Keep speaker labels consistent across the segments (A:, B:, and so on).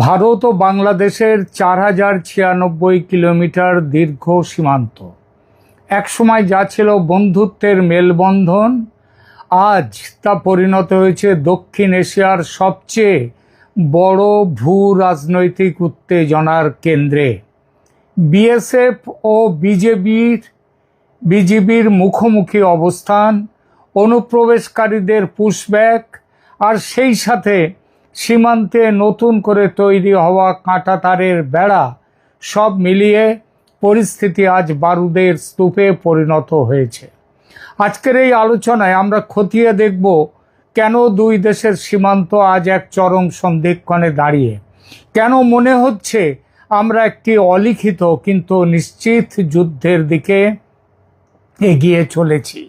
A: ভারত ও বাংলাদেশের 4096 কিলোমিটার দীর্ঘ সীমান্ত একসময় যা ছিল বন্ধুত্বের মেলবন্ধন, আজ তা পরিণত হয়েছে দক্ষিণ এশিয়ার সবচেয়ে বড় ভূ রাজনৈতিক উত্তেজনার কেন্দ্রে। বিএসএফ ও বিজিবির মুখোমুখি অবস্থান, অনুপ্রবেশকারীদের পুশব্যাক আর সেই সাথে সীমান্তে নতুন করে তৈরি হওয়া কাঁটাতারের বেড়া, সব মিলিয়ে পরিস্থিতি আজ বারুদের স্তূপে পরিণত হয়েছে। আজকের এই আলোচনায় আমরা খতিয়ে দেখব কেন দুই দেশের সীমান্ত আজ এক চরম সন্ধিক্ষণে দাঁড়িয়ে, কেন মনে হচ্ছে আমরা একটি অলিখিত কিন্তু নিশ্চিত যুদ্ধের দিকে এগিয়ে চলেছি।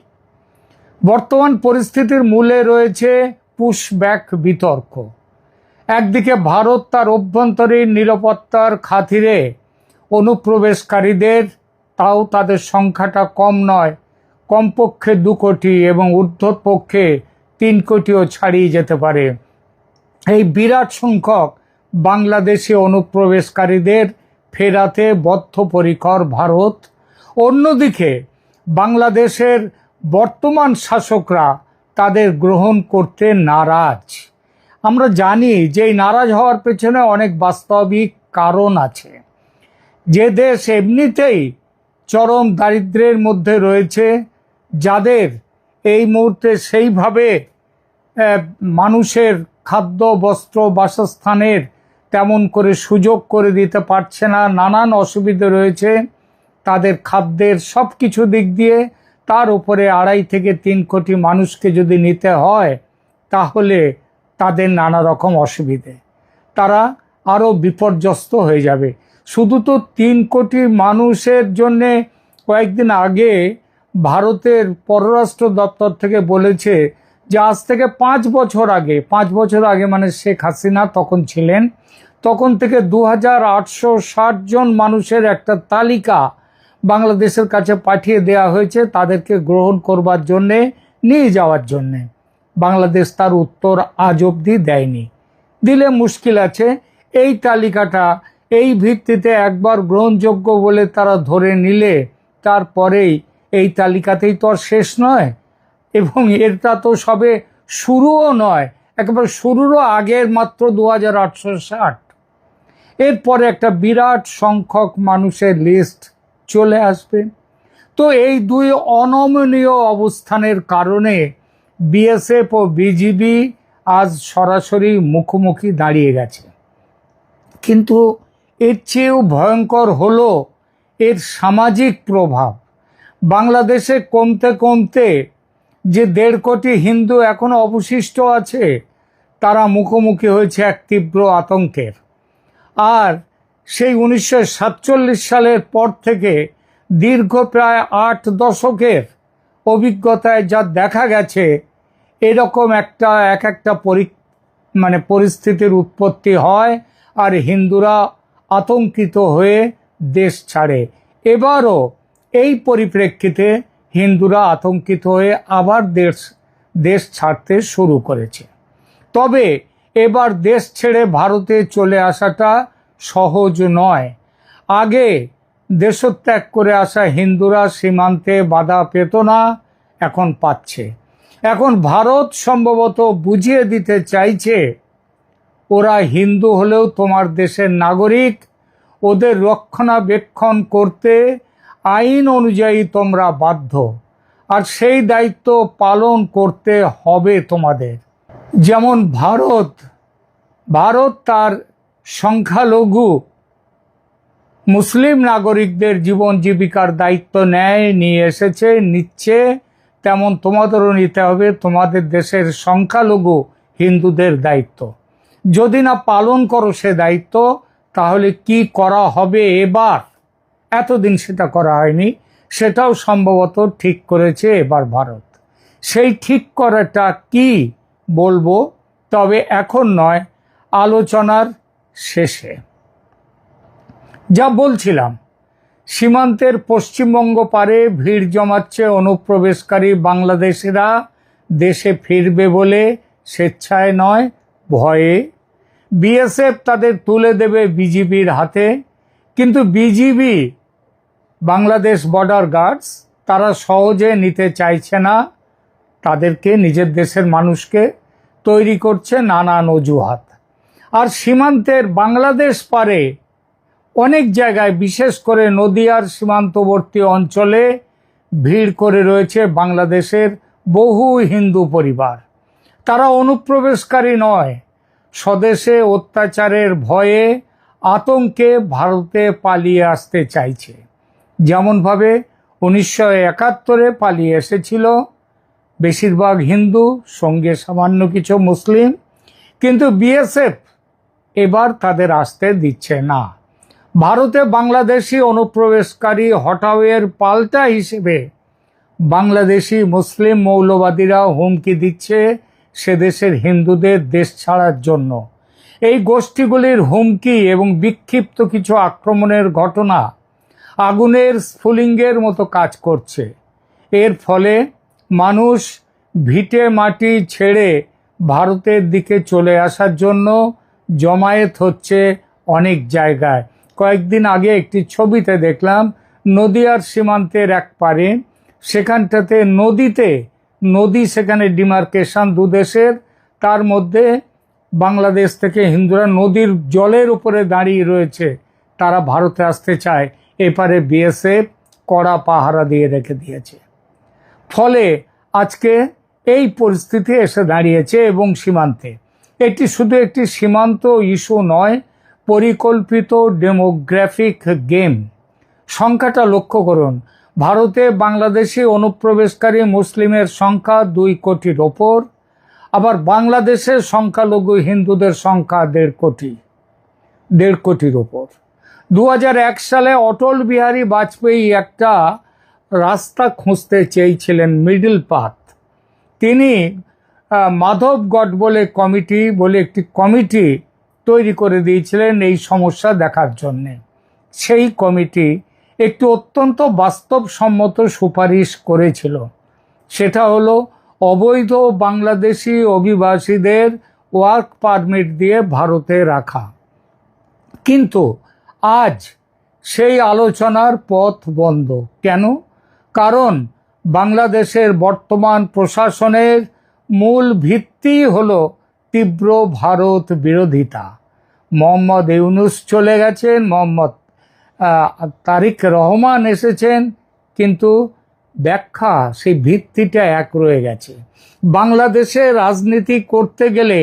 A: বর্তমান পরিস্থিতির মূলে রয়েছে পুশব্যাক বিতর্ক। একদিকে ভারত তার অভ্যন্তরীণ নিরাপত্তার খাতিরে অনুপ্রবেশকারীদের, তাও তাদের সংখ্যাটা কম নয়, কমপক্ষে 2 কোটি এবং ঊর্ধ্বপক্ষে 3 কোটিও ছাড়িয়ে যেতে পারে, এই বিরাট সংখ্যক বাংলাদেশি অনুপ্রবেশকারীদের ফেরাতে বদ্ধপরিকর ভারত। অন্যদিকে বাংলাদেশের বর্তমান শাসকরা তাদের গ্রহণ করতে নারাজ। আমরা জানি যে এই নারাজ হওয়ার পেছনে অনেক বাস্তবিক কারণ আছে। যে দেশ এমনিতেই চরম দারিদ্র্যের মধ্যে রয়েছে, যাদের এই মুহূর্তে সেইভাবে মানুষের খাদ্য, বস্ত্র, বাসস্থানের তেমন করে সুযোগ করে দিতে পারছে না, নানান অসুবিধে রয়েছে তাদের খাদ্যের সব কিছু দিক দিয়ে, তার উপরে 2.5 থেকে 3 কোটি মানুষকে যদি নিতে হয়, তাহলে তাদের নানা রকম অসুবিধে, তারা আরও বিপর্যস্ত হয়ে যাবে। শুধু তো 3 কোটি মানুষের জন্যে কয়েকদিন আগে ভারতের পররাষ্ট্র দপ্তর থেকে বলেছে যে আজ থেকে 5 বছর আগে মানে শেখ হাসিনা তখন ছিলেন, তখন থেকে 2860 জন মানুষের একটা তালিকা বাংলাদেশের কাছে পাঠিয়ে দেওয়া হয়েছে তাদেরকে গ্রহণ করবার জন্যে, নিয়ে যাওয়ার জন্যে। বাংলাদেশ তার উত্তর আজ অবধি দেয়নি। দিলে মুশকিল আছে। এই তালিকাটা এই ভিত্তিতে একবার গ্রহণযোগ্য বলে তারা ধরে নিলে তারপরেই এই তালিকাতেই তো আর শেষ নয়, এবং এটা তো সবে শুরুও নয়, একেবারে শুরুরও আগের মাত্র 2860। এরপরে একটা বিরাট সংখ্যক মানুষের লিস্ট চলে আসবে। তো এই দুই অনমনীয় অবস্থানের কারণে বিএসএফ ও বিজিবি আজ সরাসরি মুখোমুখি দাঁড়িয়ে গেছে। কিন্তু এর চেয়েও ভয়ঙ্কর হলো এর সামাজিক প্রভাব। বাংলাদেশে কমতে কমতে যে 1.5 কোটি হিন্দু এখনো অবশিষ্ট আছে, তারা মুখোমুখি হয়েছে এক তীব্র আতঙ্কের। আর সেই 1947 সালের পর থেকে দীর্ঘ প্রায় 8 দশকের অভিজ্ঞতায় যা দেখা গেছে, এরকম একটা পরিস্থিতির উৎপত্তি হয় আর হিন্দুরা আতঙ্কিত হয়ে দেশ ছাড়ে। এবারও এই পরিপ্রেক্ষিতে হিন্দুরা আতঙ্কিত হয়ে আবার দেশ ছাড়তে শুরু করেছে। তবে এবার দেশ ছেড়ে ভারতে চলে আসাটা সহজ নয়। আগে দেশত্যাগ করে আসা হিন্দুরা সীমান্তে বাধা পেত না, এখন পাচ্ছে। এখন ভারত সম্ভবত বুঝিয়ে দিতে চাইছে, ওরা হিন্দু হলেও তোমার দেশের নাগরিক, ওদের রক্ষণাবেক্ষণ করতে আইন অনুযায়ী তোমরা বাধ্য, আর সেই দায়িত্ব পালন করতে হবে তোমাদের। যেমন ভারত তার সংখ্যালঘু মুসলিম নাগরিকদের জীবন জীবিকার দায়িত্ব নিয়ে এসেছে, নিচ্ছে, তেমন তোমাদেরও নিতে হবে তোমাদের দেশের সংখ্যালঘু হিন্দুদের দায়িত্ব। যদি না পালন করো সে দায়িত্ব, তাহলে কি করা হবে এবার? এতদিন সেটা করা হয়নি, সেটাও সম্ভবত ঠিক করেছে এবার ভারত। সেই ঠিক করাটা কি বলবো, তবে এখন নয়, আলোচনার শেষে। যা বলছিলাম, সীমান্তের পশ্চিমবঙ্গ পারে ভিড় জমাচ্ছে অনুপ্রবেশকারী বাংলাদেশিরা দেশে ফিরবে বলে, স্বেচ্ছায় নয়, ভয়ে। বিএসএফ তাদের তুলে দেবে বিজিবির হাতে, কিন্তু বিজিবি, বাংলাদেশ বর্ডার গার্ডস, তারা সহজে নিতে চাইছে না। তাদেরকে, নিজের দেশের মানুষকে তৈরি করছে নানান অজুহাত। আর সীমান্তের বাংলাদেশ পারে অনেক জায়গায়, বিশেষ করে নদিয়ার সীমান্তবর্তী অঞ্চলে ভিড় করে রয়েছে বাংলাদেশের বহু হিন্দু পরিবার। তারা অনুপ্রবেশকারী নয়, স্বদেশে অত্যাচারের ভয়ে, আতঙ্কে ভারতে পালিয়ে আসতে চাইছে। যেমনভাবে 1971-এ পালিয়ে এসেছিল বেশিরভাগ হিন্দু, সঙ্গে সামান্য কিছু মুসলিম, কিন্তু বিএসএফ এবার তাদের আসতে দিচ্ছে না। ভারতে বাংলাদেশি অনুপ্রবেশকারী হটাওয়ের পাল্টা হিসেবে বাংলাদেশি মুসলিম মৌলবাদীরা হুমকি দিচ্ছে সে দেশের হিন্দুদের দেশ ছাড়ার জন্য। এই গোষ্ঠীগুলির হুমকি এবং বিক্ষিপ্ত কিছু আক্রমণের ঘটনা আগুনের স্ফুলিঙ্গের মতো কাজ করছে। এর ফলে মানুষ ভিটে মাটি ছেড়ে ভারতের দিকে চলে আসার জন্য জমায়েত হচ্ছে অনেক জায়গায়। কয়েকদিন আগে একটি ছবিতে দেখলাম নদিয়ার সীমান্তের এক পারে, সেখানটাতে নদী সেখানে ডিমার্কেশন দুদেশের, তার মধ্যে বাংলাদেশ থেকে হিন্দুরা নদীর জলের উপরে দাঁড়িয়ে রয়েছে, তারা ভারতে আসতে চায়। এপারে বিএসএফ কড়া পাহারা দিয়ে রেখে দিয়েছে। ফলে আজকে এই পরিস্থিতি এসে দাঁড়িয়েছে। এবং সীমান্তে এটি শুধু একটি সীমান্ত ইস্যু নয়, পরিকল্পিত ডেমোগ্রাফিক গেম। সংখ্যাটা লক্ষ্য করুন, ভারতে বাংলাদেশি অনুপ্রবেশকারী মুসলিমের সংখ্যা 2 কোটির ওপর, আবার বাংলাদেশের সংখ্যালঘু হিন্দুদের সংখ্যা 1.5 কোটির ওপর। 2001 সালে অটল বিহারী বাজপেয়ী একটা রাস্তা খুঁজতে চেয়েছিলেন, মিডল পাথ। তিনি মাধবগড় বলে একটি কমিটি তৈরি করে দিয়েছিলেন এই সমস্যা দেখার জন্যে। সেই কমিটি একটি অত্যন্ত বাস্তবসম্মত সুপারিশ করেছিল, সেটা হলো অবৈধ বাংলাদেশি অভিবাসীদের ওয়ার্ক পারমিট দিয়ে ভারতে রাখা। কিন্তু আজ সেই আলোচনার পথ বন্ধ। কেন? কারণ বাংলাদেশের বর্তমান প্রশাসনের মূল ভিত্তি হলো তীব্র ভারত বিরোধিতা। মোহাম্মদ ইউনূস চলে গেছেন, মোহাম্মদ তারেক রহমান এসেছেন, কিন্তু ব্যাখ্যা, সেই ভিত্তিটা এক রয়ে গেছে। বাংলাদেশে রাজনীতি করতে গেলে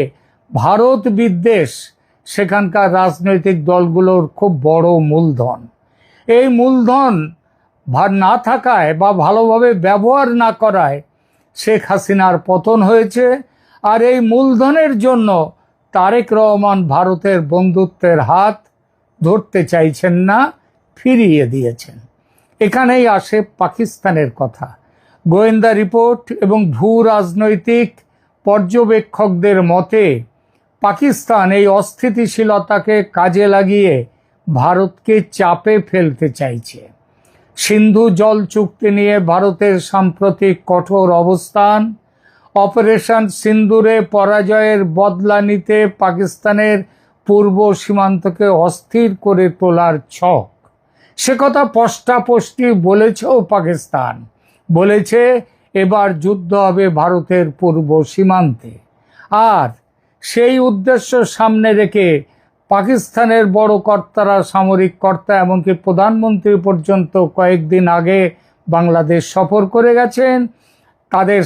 A: ভারত বিদ্বেষ সেখানকার রাজনৈতিক দলগুলোর খুব বড় মূলধন। এই মূলধন না থাকায় বা ভালোভাবে ব্যবহার না করায় শেখ হাসিনার পতন হয়েছে। আর এই মূলধনের জন্য তারেক রহমান ভারতের বন্ধুত্বের হাত ধরতে চাইছেন না, ফিরিয়ে দিয়েছেন। এখানেই আসে পাকিস্তানের কথা। গোয়েন্দা রিপোর্ট এবং ভূ রাজনৈতিক পর্যবেক্ষকদের মতে পাকিস্তান এই অস্থিতিশীলতাকে কাজে লাগিয়ে ভারতকে চাপে ফেলতে চাইছে। সিন্ধু জল চুক্তি নিয়ে ভারতের সাম্প্রতিক কঠোর অবস্থান, অপারেশন সিন্দুরে পরাজয়ের বদলা নিতে পাকিস্তানের পূর্ব সীমান্তকে অস্থির করে তোলার ছক, সে কথা স্পষ্টই বলেছেও পাকিস্তান। বলেছে এবার যুদ্ধ হবে ভারতের পূর্ব সীমান্তে। আর সেই উদ্দেশ্য সামনে রেখে পাকিস্তানের বড় কর্তারা, সামরিক কর্তা, এমনকি প্রধানমন্ত্রী পর্যন্ত কয়েকদিন আগে বাংলাদেশ সফর করে গেছেন। তাদের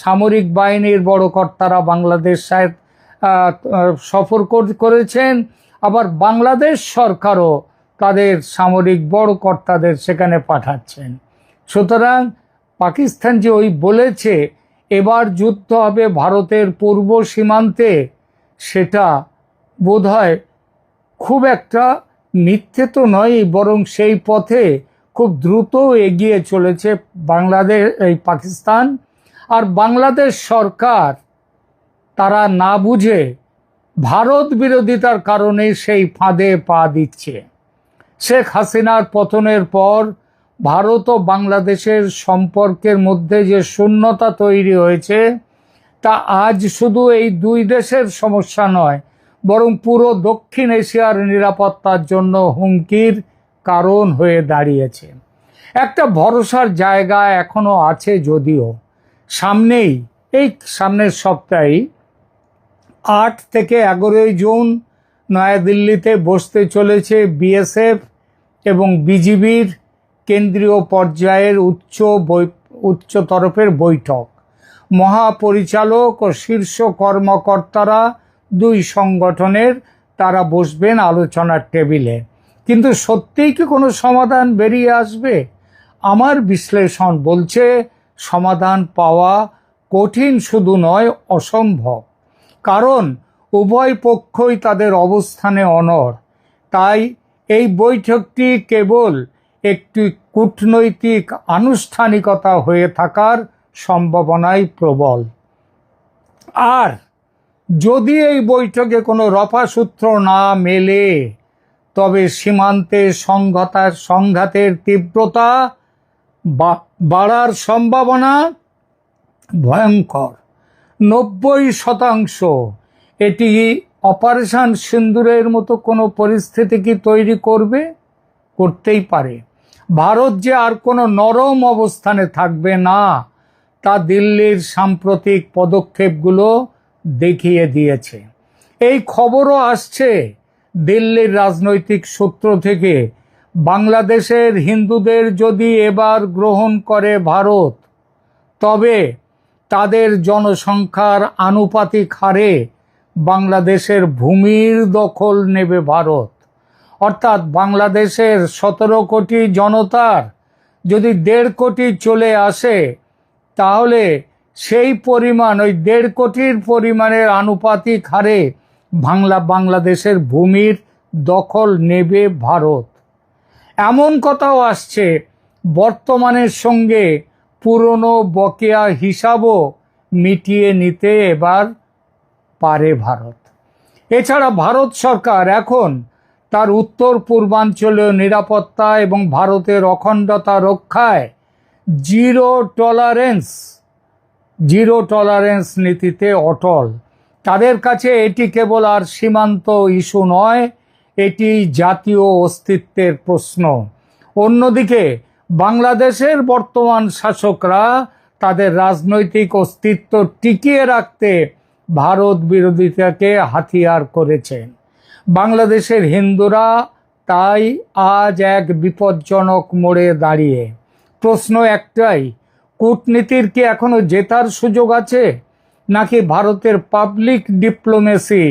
A: সামরিক বাহিনীর বড় কর্তারা বাংলাদেশ সফর করেছেন। আবার বাংলাদেশ সরকারও তাদের সামরিক বড় কর্তাদের সেখানে পাঠাচ্ছেন। সুতরাং পাকিস্তান যে বলেছে এবার যুদ্ধ হবে ভারতের পূর্ব সীমান্তে, সেটা বোধহয় খুব একটা মিথ্যে তো নয়, বরং সেই পথে খুব দ্রুত এগিয়ে চলেছে পাকিস্তান। আর বাংলাদেশ সরকার তারা না বুঝে ভারত বিরোধিতার কারণে সেই ফাঁদে পা দিচ্ছে। শেখ হাসিনার পতনের পর ভারত ও বাংলাদেশের সম্পর্কের মধ্যে যে শূন্যতা তৈরি হয়েছে, তা আজ শুধু এই দুই দেশের সমস্যা নয়, বরং পুরো দক্ষিণ এশিয়ার নিরাপত্তার জন্য হুমকির কারণ হয়ে দাঁড়িয়েছে। একটা ভরসার জায়গা এখনো আছে, যদিও এই সামনের সপ্তাহে 8 থেকে 11 জুন নয়াদিল্লিতে বসতে চলেছে বিএসএফ এবং বিজিবির কেন্দ্রীয় পর্যায়ের উচ্চ তরফের বৈঠক। মহাপরিচালক ও শীর্ষ কর্মকর্তারা দুই সংগঠনের তারা বসবেন আলোচনার টেবিলে। কিন্তু সত্যিই কি কোনো সমাধান বেরিয়ে আসবে? আমার বিশ্লেষণ বলছে সমাধান পাওয়া কঠিন শুধু নয়, অসম্ভব। কারণ উভয় পক্ষই তাদের অবস্থানে অনড়। তাই এই বৈঠকটি কেবল একটি কূটনৈতিক আনুষ্ঠানিকতা হয়ে থাকার সম্ভাবনাই প্রবল। আর যদি এই বৈঠকে কোনো রফাসূত্র না মেলে, তবে সীমান্তে সংঘাতের তীব্রতা বাড়ার সম্ভাবনা ভয়ঙ্কর। 90% এটি অপারেশন সিন্দুরের মতো কোনো পরিস্থিতি কি তৈরি করতেই পারে। ভারত যে আর কোনো নরম অবস্থানে থাকবে না, তা দিল্লির সাম্প্রতিক পদক্ষেপগুলো দেখিয়ে দিয়েছে। এই খবরও আসছে দিল্লির রাজনৈতিক সূত্র থেকে, বাংলাদেশের হিন্দুদের যদি এবার গ্রহণ করে ভারত, তবে তাদের জনসংখ্যার আনুপাতিক হারে বাংলাদেশের ভূমির দখল নেবে ভারত। অর্থাৎ বাংলাদেশের 17 কোটি জনতার যদি 1.5 কোটি চলে আসে, তাহলে সেই পরিমাণ, ওই 1.5 কোটির পরিমাণের আনুপাতিক হারে বাংলাদেশের ভূমির দখল নেবে ভারত। এমন কথাও আসছে বর্তমানের সঙ্গে পুরনো বকেয়া হিসাবও মিটিয়ে নিতে এবার পারে ভারত। এছাড়া ভারত সরকার এখন তার উত্তর পূর্বাঞ্চলীয় নিরাপত্তা এবং ভারতের অখণ্ডতা রক্ষায় জিরো টলারেন্স নীতিতে অটল। তাদের কাছে এটি কেবল আর সীমান্ত ইস্যু নয়, এটি জাতীয় অস্তিত্বের প্রশ্ন। অন্যদিকে বাংলাদেশের বর্তমান শাসকরা তাদের রাজনৈতিক অস্তিত্ব টিকিয়ে রাখতে ভারত বিরোধিতাকে হাতিয়ার করেছেন। বাংলাদেশের হিন্দুরা তাই আজ এক বিপজ্জনক মোড়ে দাঁড়িয়ে। প্রশ্ন একটাই, কূটনীতির কি এখনো জেতার সুযোগ আছে, নাকি ভারতের পাবলিক ডিপ্লোমেসি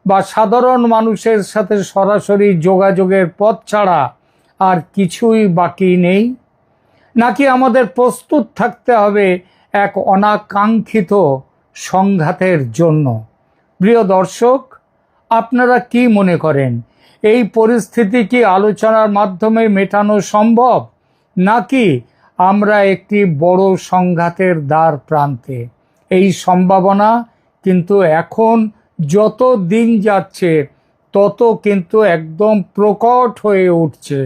A: বা সাধারণ মানুষের সাথে সরাসরি যোগাযোগের পথ ছাড়া আর কিছুই বাকি নেই? নাকি আমাদের প্রস্তুত থাকতে হবে এক অনাকাঙ্ক্ষিত সংঘাতের জন্য? প্রিয় দর্শক, আপনারা কি মনে করেন, এই পরিস্থিতি কি আলোচনার মাধ্যমে মেটানো সম্ভব, নাকি আমরা একটি বড় সংঘাতের দ্বার প্রান্তে? এই সম্ভাবনা কিন্তু এখন যত দিন যাচ্ছে তত কিন্তু একদম প্রকট হয়ে উঠছে।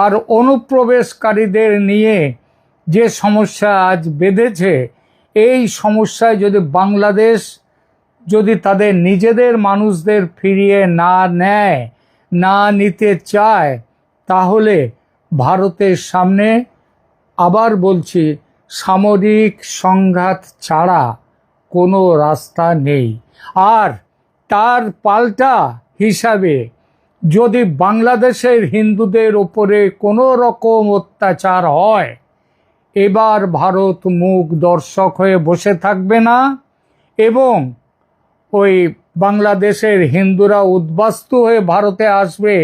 A: আর অনুপ্রবেশকারীদের নিয়ে যে সমস্যা আজ বেঁধেছে, এই সমস্যায় যদি বাংলাদেশ তাদের নিজেদের মানুষদের ফিরিয়ে না নিতে চায়, তাহলে ভারতের সামনে, আবার বলছি, সামরিক সংঘাত ছাড়া কোনো রাস্তা নেই। আর তার পাল্টা হিসাবে যদি বাংলাদেশের হিন্দুদের ওপরে কোনো রকম অত্যাচার হয়, এবার ভারত মুখ দর্শক হয়ে বসে থাকবে না এবং ওই বাংলাদেশের হিন্দুরা উদ্বাস্তু হয়ে ভারতে আসবে।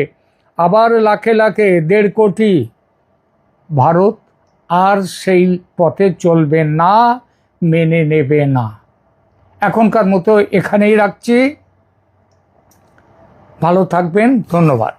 A: আবার লাখে লাখে 1.5 কোটি। ভারত আর সেই পথে চলবে না, মেনে নেবে না। এখনকার মতো এখানেই রাখছি। ভালো থাকবেন, ধন্যবাদ।